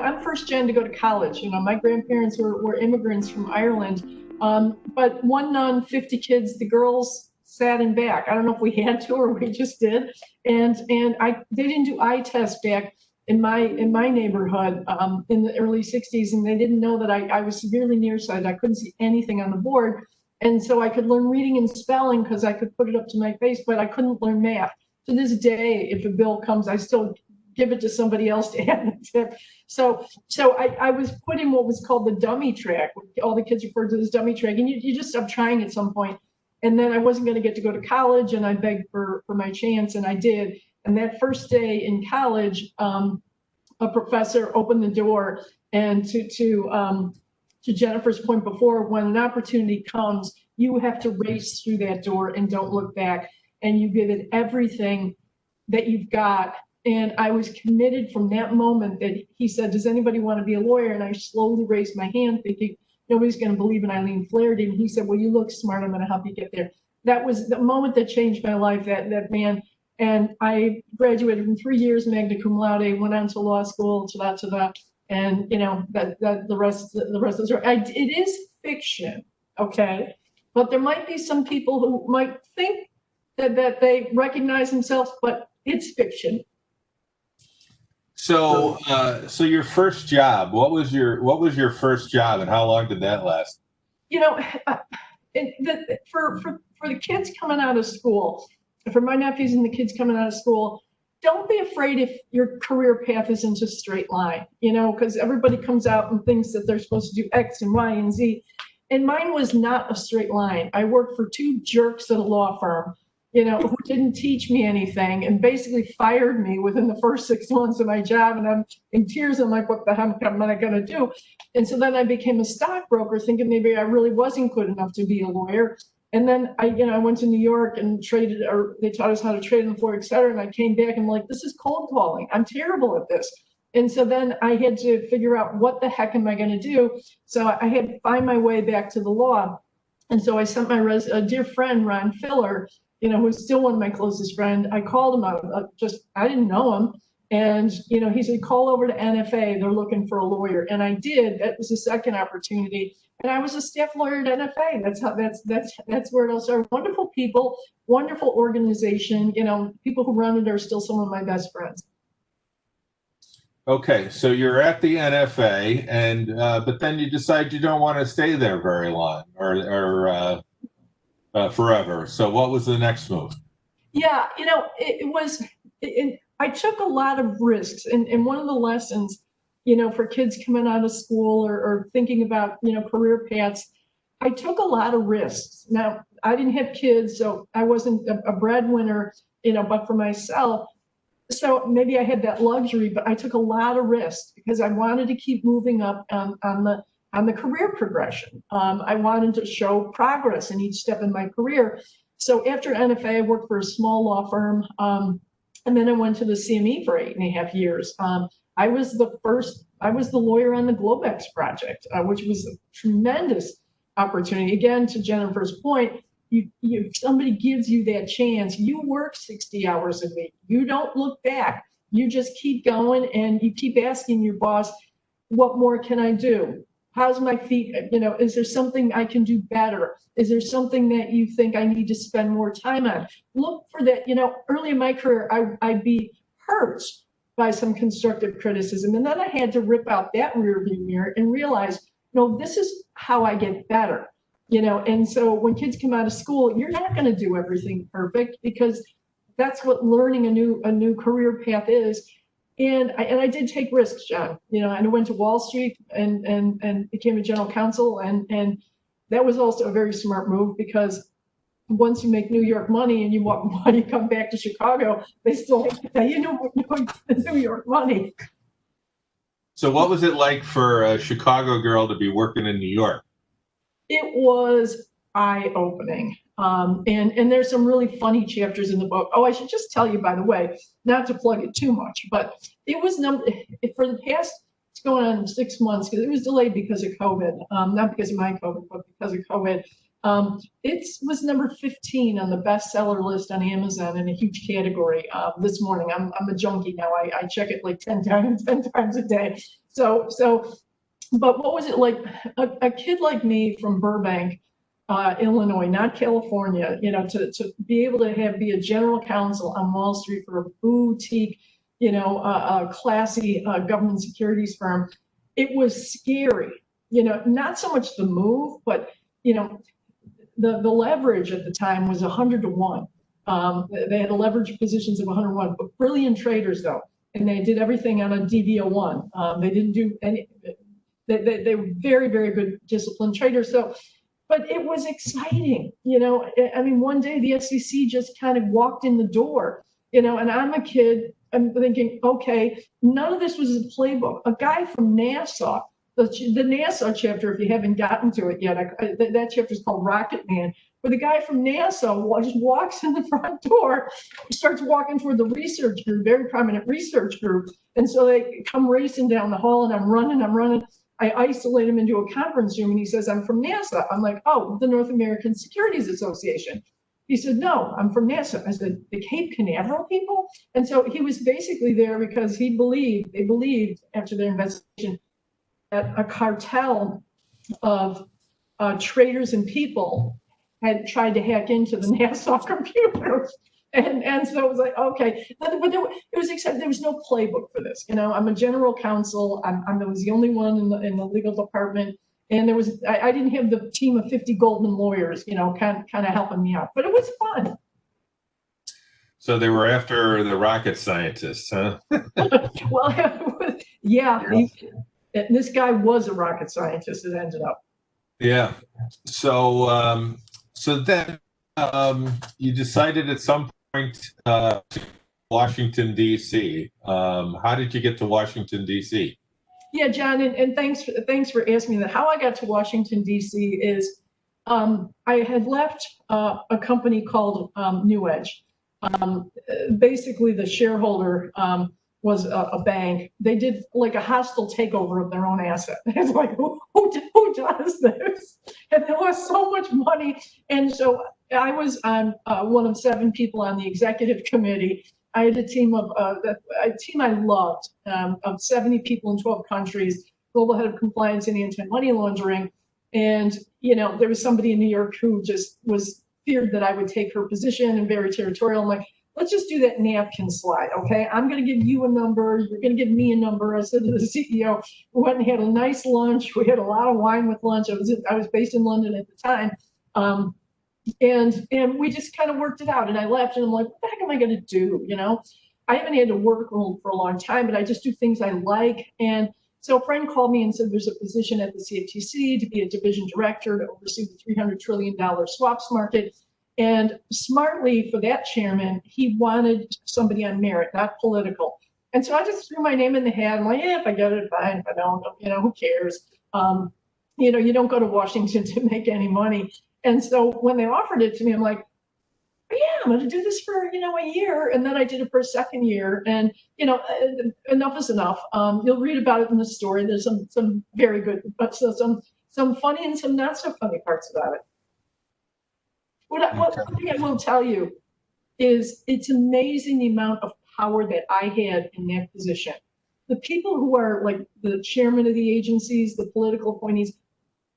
I'm first gen to go to college. My grandparents were immigrants from Ireland, but one nun, 50 kids. The girls sat in back. I don't know if we had to or we just did, and they didn't do eye tests back in my neighborhood in the early 60s, and they didn't know that I was severely nearsighted. I couldn't see anything on the board, and so I could learn reading and spelling because I could put it up to my face, but I couldn't learn math. To this day, if a bill comes, I still give it to somebody else to add the tip. So I was put in what was called the dummy track. All the kids referred to this dummy track, and you just stop trying at some point. And then I wasn't going to get to go to college, and I begged for my chance, and I did. And that first day in college, a professor opened the door, and to Jennifer's point before, when an opportunity comes, you have to race through that door and don't look back, and you give it everything that you've got. And I was committed from that moment that he said, does anybody want to be a lawyer? And I slowly raised my hand thinking, nobody's going to believe in Eileen Flaherty. And he said, well, you look smart. I'm going to help you get there. That was the moment that changed my life, that man. And I graduated from 3 years magna cum laude, went on to law school, and the rest is right. It is fiction, okay? But there might be some people who might think that they recognize themselves, but it's fiction. So your first job, what was your first job, and how long did that last? For the kids coming out of school, for my nephews and the kids coming out of school, don't be afraid if your career path isn't a straight line, because everybody comes out and thinks that they're supposed to do X and Y and Z. And mine was not a straight line. I worked for two jerks at a law firm, who didn't teach me anything and basically fired me within the first 6 months of my job. And I'm in tears. I'm like, what the heck am I going to do? And so then I became a stockbroker, thinking maybe I really wasn't good enough to be a lawyer. And then I went to New York and traded, or they taught us how to trade on the floor, et cetera. And I came back and like, this is cold calling. I'm terrible at this. And so then I had to figure out what the heck am I going to do? So I had to find my way back to the law. And so I sent a dear friend, Ron Filler, who's still one of my closest friends. I called him out, I didn't know him. And, he said, call over to NFA. They're looking for a lawyer. And I did. That was the second opportunity. And I was a staff lawyer at NFA. That's where it all started. Wonderful people, wonderful organization. People who run it are still some of my best friends. Okay, so you're at the NFA, and but then you decide you don't want to stay there very long, or forever. So what was the next move? Yeah, I took a lot of risks, and one of the lessons, for kids coming out of school or thinking about, career paths, I took a lot of risks. Now, I didn't have kids, so I wasn't a breadwinner, but for myself. So maybe I had that luxury, but I took a lot of risks because I wanted to keep moving up on the career progression. I wanted to show progress in each step in my career. So after NFA, I worked for a small law firm, and then I went to the CME for 8.5 years. I was the lawyer on the Globex project, which was a tremendous opportunity. Again, to Jennifer's point, somebody gives you that chance, you work 60 hours a week. You don't look back. You just keep going, and you keep asking your boss, what more can I do? How's my feet? Is there something I can do better? Is there something that you think I need to spend more time on? Look for that. Early in my career, I'd be hurt by some constructive criticism. And then I had to rip out that rearview mirror and realize, no, this is how I get better. And so when kids come out of school, you're not going to do everything perfect, because that's what learning a new career path is. And I did take risks, John. And I went to Wall Street and became a general counsel, and that was also a very smart move, because once you make New York money and when you come back to Chicago, they still pay you New York money. So what was it like for a Chicago girl to be working in New York? It was eye-opening. And there's some really funny chapters in the book. Oh, I should just tell you, by the way, not to plug it too much, but it was for the past, it's going on 6 months, because it was delayed because of COVID, not because of my COVID, but because of COVID. It was number 15 on the bestseller list on Amazon in a huge category this morning. I'm a junkie now. I check it like 10 times a day. But what was it like? A kid like me from Burbank, Illinois, not California, to be able to be a general counsel on Wall Street for a boutique, a classy government securities firm. It was scary, not so much the move, but, the leverage at the time was 100 to 1. They had a leverage positions of 101, but brilliant traders though. And they did everything on a DV01. They didn't do any, they were very, very good disciplined traders. So, but it was exciting, I mean, one day the SEC just kind of walked in the door, and I'm a kid, I'm thinking, okay, none of this was a playbook. A guy from NASA, the NASA chapter, if you haven't gotten to it yet, that chapter is called Rocket Man, where the guy from NASA just walks in the front door, starts walking toward the research group, very prominent research group. And so they come racing down the hall and I'm running. I isolate him into a conference room and he says, I'm from NASA. I'm like, oh, the North American Securities Association. He said, no, I'm from NASA. I said, the Cape Canaveral people? And so he was basically there because they believed after their investigation that a cartel of traders and people had tried to hack into the NASA computers. And so it was like, okay, but it was exciting. There was no playbook for this. I'm a general counsel. I was the only one in the legal department. And I didn't have the team of 50 golden lawyers, kind of helping me out, but it was fun. So they were after the rocket scientists, huh? Well, yeah. This guy was a rocket scientist, it ended up. Yeah. So, so then you decided at some point to Washington, D.C. How did you get to Washington, D.C.? Yeah, John, and thanks for asking me that. How I got to Washington, D.C. is I had left a company called New Edge. Basically, the shareholder was a bank. They did like a hostile takeover of their own asset. It's like, who does this? And there was so much money. And so I was one of 7 people on the executive committee. I had a team I loved of 70 people in 12 countries, global head of compliance and anti-money laundering. And, there was somebody in New York who just was feared that I would take her position and very territorial. I'm like, let's just do that napkin slide, okay? I'm going to give you a number. You're going to give me a number. I said to the CEO, we went and had a nice lunch. We had a lot of wine with lunch. I was based in London at the time. And we just kind of worked it out. And I left and I'm like, what the heck am I going to do? I haven't had to work for a long time, but I just do things I like. And so a friend called me and said, there's a position at the CFTC to be a division director to oversee the $300 trillion swaps market. And smartly for that chairman, he wanted somebody on merit, not political. And so I just threw my name in the hat. I'm like, yeah, if I get it, fine. If I don't, who cares? You don't go to Washington to make any money. And so when they offered it to me, I'm like, yeah, I'm going to do this for, a year. And then I did it for a second year. And, enough is enough. You'll read about it in the story. There's some very good, but some funny and some not so funny parts about it. One thing I will tell you is it's amazing the amount of power that I had in that position. The people who are like the chairman of the agencies, the political appointees,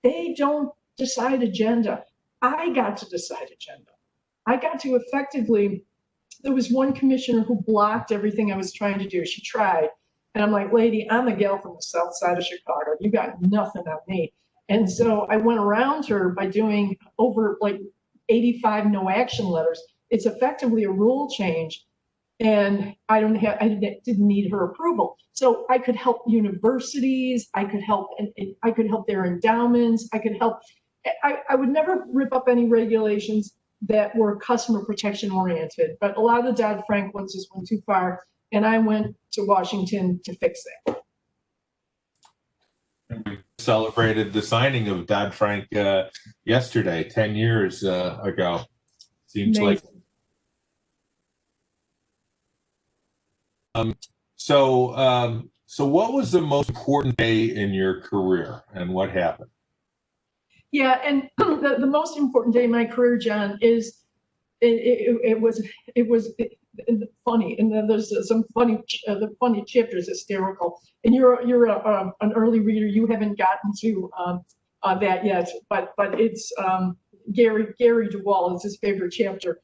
they don't decide agenda. I got to decide agenda. I got to effectively, there was one commissioner who blocked everything I was trying to do. She tried. And I'm like, lady, I'm a gal from the south side of Chicago. You got nothing on me. And so I went around her by doing over like 85 no action letters. It's effectively a rule change. And I didn't need her approval. So I could help universities. I could help their endowments. I would never rip up any regulations that were customer protection oriented, but a lot of the Dodd-Frank ones just went too far, and I went to Washington to fix that. We celebrated the signing of Dodd-Frank yesterday, 10 years ago. Seems Amazing. Like. So what was the most important day in your career, and what happened? Yeah, and the most important day in my career, John, is it was funny, and then there's some funny, the funny chapters, hysterical. And you're an early reader. You haven't gotten to that yet, but it's Gary DeWall is his favorite chapter.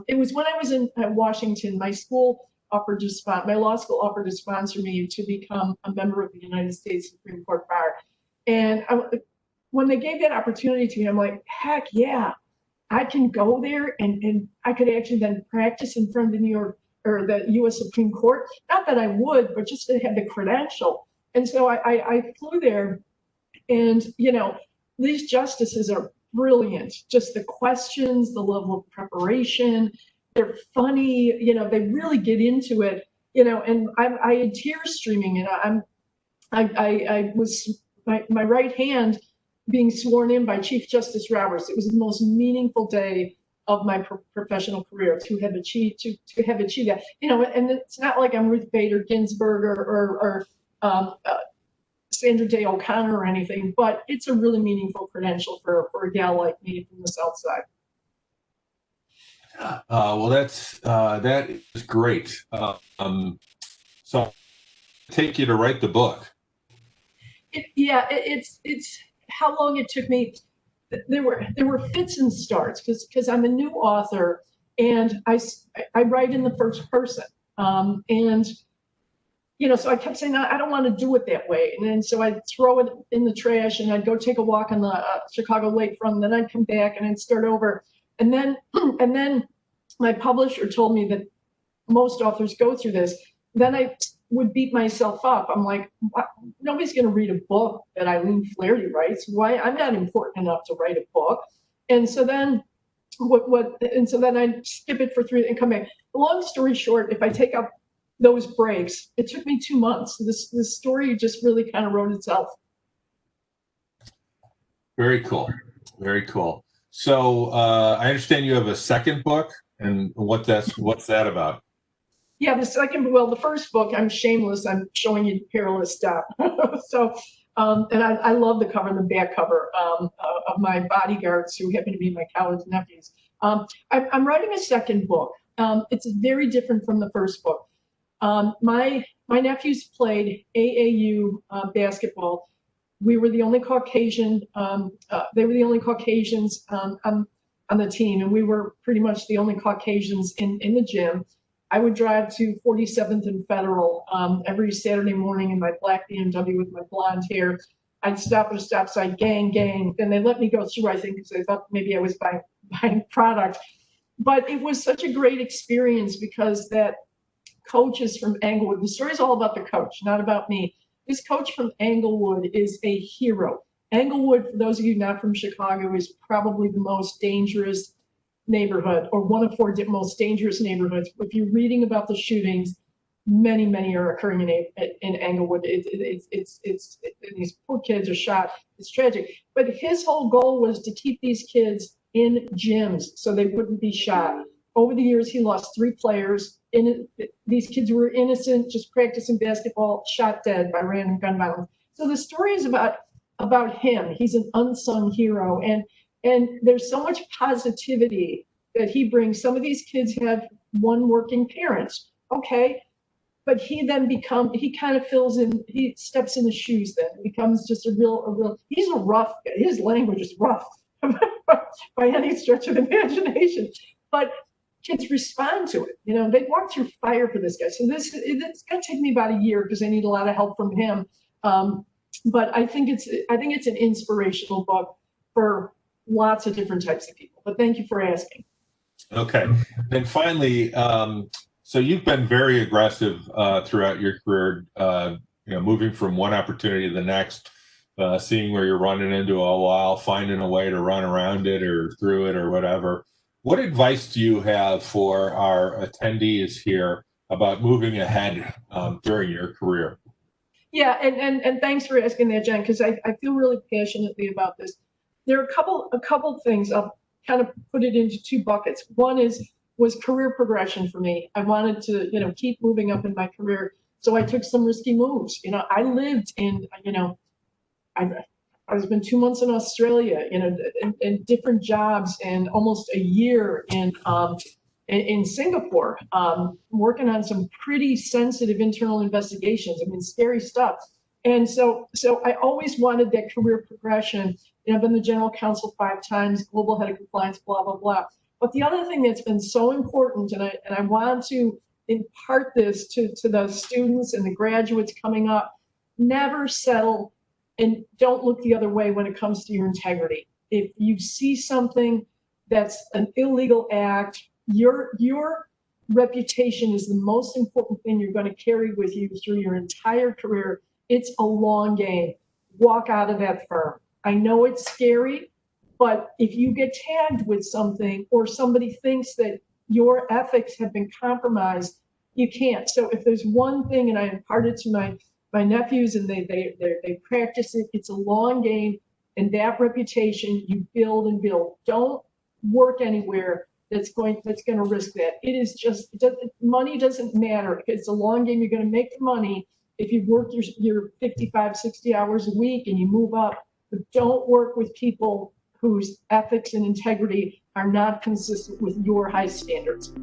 It was when I was in Washington. My law school offered to sponsor me to become a member of the United States Supreme Court Bar. And when they gave that opportunity to me, I'm like, heck yeah, I can go there and I could actually then practice in front of the New York or the U.S. Supreme Court. Not that I would, but just to have the credential. And so I flew there, and these justices are brilliant. Just the questions, the level of preparation, they're funny. They really get into it. And I had tears streaming, and I was my right hand being sworn in by Chief Justice Roberts. It was the most meaningful day of my professional career to have achieved that. And it's not like I'm Ruth Bader Ginsburg or Sandra Day O'Connor or anything, but it's a really meaningful credential for a gal like me from the South Side. Well, that is great. So, take you to write the book. It's how long it took me. There were fits and starts because I'm a new author, and I write in the first person, and so I kept saying I don't want to do it that way, and then so I'd throw it in the trash, and I'd go take a walk on the Chicago lakefront, and then I'd come back and I'd start over, and then my publisher told me that most authors go through this. Then I would beat myself up. I'm like, nobody's going to read a book that Eileen Flaherty writes. Why? I'm not important enough to write a book. And so then and so then I'd skip it for 3 and come back. Long story short, if I take up those breaks, it took me 2 months. This story just really kind of wrote itself. Very cool. Very cool. So I understand you have a second book, and what's that about? Yeah, the first book, I'm shameless. I'm showing you perilous stuff. So, and I love the cover and the back cover of my bodyguards who happen to be my college nephews. I'm writing a second book. It's very different from the first book. My nephews played AAU basketball. We were the only Caucasian. They were the only Caucasians on the team, and we were pretty much the only Caucasians in the gym. I would drive to 47th and Federal every Saturday morning in my black BMW with my blonde hair. I'd stop at a stop sign, gang. Then they let me go through, I think, because they thought maybe I was buying product. But it was such a great experience because that coach is from Englewood. The story is all about the coach, not about me. This coach from Englewood is a hero. Englewood, for those of you not from Chicago, is probably the most dangerous neighborhood, or one of 4 most dangerous neighborhoods. If you're reading about the shootings, many are occurring in Englewood. These poor kids are shot. It's tragic. But his whole goal was to keep these kids in gyms so they wouldn't be shot. Over the years, he lost 3 players. These kids were innocent, just practicing basketball, shot dead by random gun violence. So the story is about him. He's an unsung hero, and there's so much positivity that he brings. Some of these kids have one working parent, okay, but he kind of fills in, he steps in the shoes then, becomes just he's a rough guy. His language is rough by any stretch of imagination, but kids respond to it. They walk through fire for this guy. So it's going to take me about a year because I need a lot of help from him. But I think it's an inspirational book for lots of different types of people. But thank you for asking. Okay. And finally, so you've been very aggressive throughout your career, moving from one opportunity to the next, seeing where you're running into a wall, finding a way to run around it or through it or whatever. What advice do you have for our attendees here about moving ahead during your career? Yeah, and thanks for asking that, Jen, because I feel really passionately about this. There are a couple things. I'll kind of put it into 2 buckets. One was career progression for me. I wanted to, keep moving up in my career, so I took some risky moves. I lived in, I spent 2 months in Australia, in different jobs, and almost a year in in Singapore, working on some pretty sensitive internal investigations. I mean, scary stuff. And so I always wanted that career progression. I've been the general counsel 5 times, global head of compliance, blah, blah, blah. But the other thing that's been so important, and I want to impart this to the students and the graduates coming up, never settle and don't look the other way when it comes to your integrity. If you see something that's an illegal act, your reputation is the most important thing you're going to carry with you through your entire career. It's a long game. Walk out of that firm. I know it's scary, but if you get tagged with something or somebody thinks that your ethics have been compromised, you can't. So if there's one thing, and I impart it to my nephews and they practice it, it's a long game, and that reputation you build and build. Don't work anywhere that's going to risk that. It is just, money doesn't matter. It's a long game. You're going to make the money if you work your 55, 60 hours a week and you move up, but don't work with people whose ethics and integrity are not consistent with your high standards.